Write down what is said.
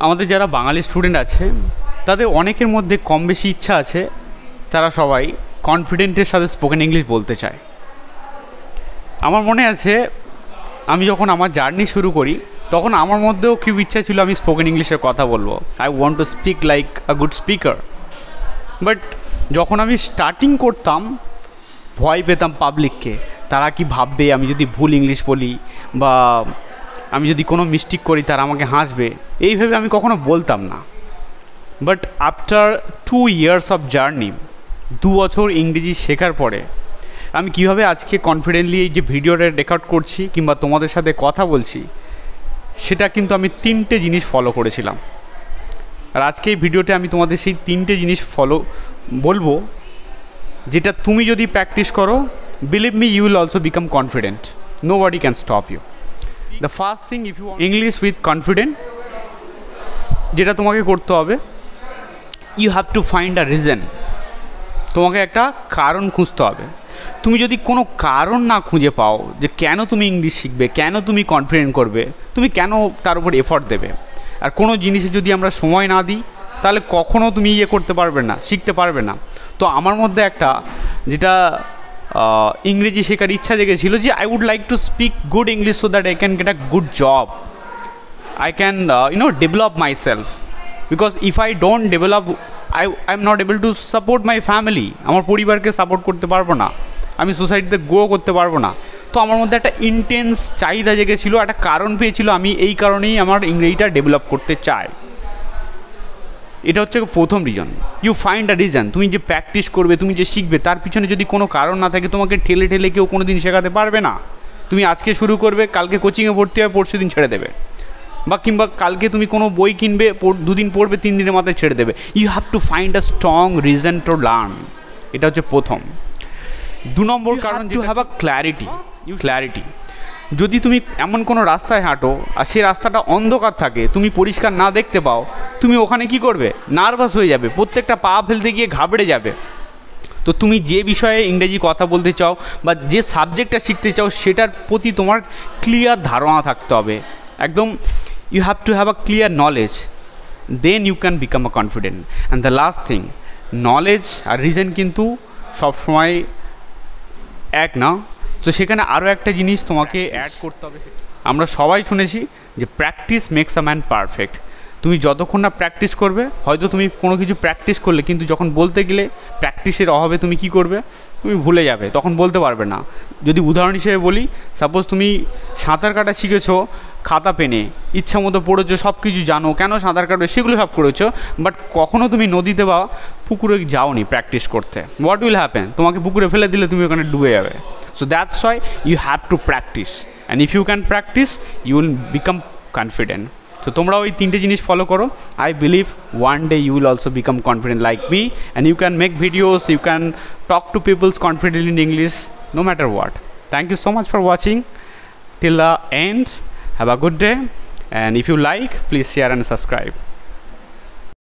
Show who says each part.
Speaker 1: আমাদের যারা বাঙালি স্টুডেন্ট আছে তাদের অনেকের মধ্যে কম বেশি ইচ্ছা আছে, তারা সবাই কনফিডেন্টের সাথে স্পোকেন ইংলিশ বলতে চায়। আমার মনে আছে আমি যখন আমার জার্নি শুরু করি তখন আমার মধ্যেও খুব ইচ্ছা ছিল আমি স্পোকেন ইংলিশের কথা বলবো। I want to speak like a good speaker. But যখন আমি স্টার্টিং করতাম ভয় পেতাম পাবলিককে, তারা কি ভাববে আমি যদি ভুল ইংলিশ বলি বা আমি যদি কোনো মিস্টেক করি তারা আমাকে হাসবে, এইভাবে আমি কখনো বলতাম না। But after 2 years of journey, 2 বছর ইংরেজি শেখার পরে আমি কীভাবে আজকে কনফিডেন্টলি এই যে ভিডিওটা রেকর্ড করছি কিংবা তোমাদের সাথে কথা বলছি, সেটা কিন্তু আমি 3টে জিনিস ফলো করেছিলাম। আর আজকে এই ভিডিওতে আমি তোমাদের সেই 3টে জিনিস বলবো, যেটা তুমি যদি প্র্যাকটিস করো, believe me you will also become confident. Nobody can stop you. The first thing, if you English with confident, যেটা তোমাকে করতে হবে, you have to find a reason. তোমাকে একটা কারণ খুঁজতে হবে। তুমি যদি কোনো কারণ না খুঁজে পাও যে কেন তুমি ইংলিশ শিখবে, কেন তুমি কনফিডেন্ট করবে, তুমি কেন তার উপর এফর্ট দেবে, আর কোনো জিনিসে যদি আমরা সময় না দিই তাহলে কখনও তুমি করতে পারবে না, শিখতে পারবে না। তো আমার মধ্যে একটা যেটা ইংরেজি শেখার ইচ্ছা জেগেছিল যে I would like to speak good English so that I can get a good job, I can develop myself, because if I don't develop, I'm not able to support my family. আমার পরিবারকে support করতে পারবো না, আমি সোসাইটিতে grow করতে পারবো না। তো আমার মধ্যে একটা ইন্টেন্স চাহিদা জেগেছিল, একটা কারণ পেয়েছিল, আমি এই কারণেই আমার ইংরেজিটা ডেভেলপ করতে চাই। এটা হচ্ছে প্রথম reason. You find a reason. তুমি যে প্র্যাকটিস করবে, তুমি যে শিখবে, তার পিছনে যদি কোনো কারণ না থাকে, তোমাকে ঠেলে ঠেলে কেউ কোনো দিন শেখাতে পারবে না। তুমি আজকে শুরু করবে, কালকে কোচিংয়ে ভর্তি হবে, পরশু দিন ছেড়ে দেবে, বা কিংবা কালকে তুমি কোনো বই কিনবে, 2 দিন পড়বে, 3 দিনের মাথায় ছেড়ে দেবে। You have to find a strong reason to learn. এটা হচ্ছে প্রথম। 2 নম্বর কারণ, টু হ্যাভ আ ক্ল্যারিটি। যদি তুমি এমন কোনো রাস্তায় হাঁটো আর সেই রাস্তাটা অন্ধকার থাকে, তুমি পরিষ্কার না দেখতে পাও, তুমি ওখানে কি করবে? নার্ভাস হয়ে যাবে, প্রত্যেকটা পা ফেলতে গিয়ে ঘাবড়ে যাবে। তো তুমি যে বিষয়ে ইংরেজি কথা বলতে চাও বা যে সাবজেক্টটা শিখতে চাও, সেটার প্রতি তোমার ক্লিয়ার ধারণা থাকতে হবে একদম। You have to have a clear knowledge, then you can become a confident. And the last thing, knowledge আর রিজন কিন্তু সবসময় এক না। তো সেখানে আরও একটা জিনিস তোমাকে অ্যাড করতে হবে। আমরা সবাই শুনেছি যে practice makes a man perfect. তুমি যতক্ষণ না প্র্যাকটিস করবে, হয়তো তুমি কোনো কিছু প্র্যাকটিস করলে, কিন্তু যখন বলতে গেলে প্র্যাকটিসের অভাবে তুমি কি করবে? তুমি ভুলে যাবে, তখন বলতে পারবে না। যদি উদাহরণ হিসেবে বলি, সাপোজ তুমি সাঁতার কাটা শিখেছো খাতা পেনে, ইচ্ছা মতো পড়েছো, সব কিছু জানো, কেন সাঁতার কাটবে সেগুলো সব করেছো, বাট কখনও তুমি নদীতে বা পুকুরে যাওনি প্র্যাকটিস করতে। What will happen? তোমাকে পুকুরে ফেলে দিলে তুমি ওখানে ডুবে যাবে। So that's why you have to practice, and if you can practice you will become confident. তো তোমরাও এই 3টে জিনিস ফলো করো। I believe one day you will also become confident like me, and you can make videos, you can talk to peoples confident in English, no matter what. Thank you so much for watching till the end. Have a good day, and if you like, please share and subscribe.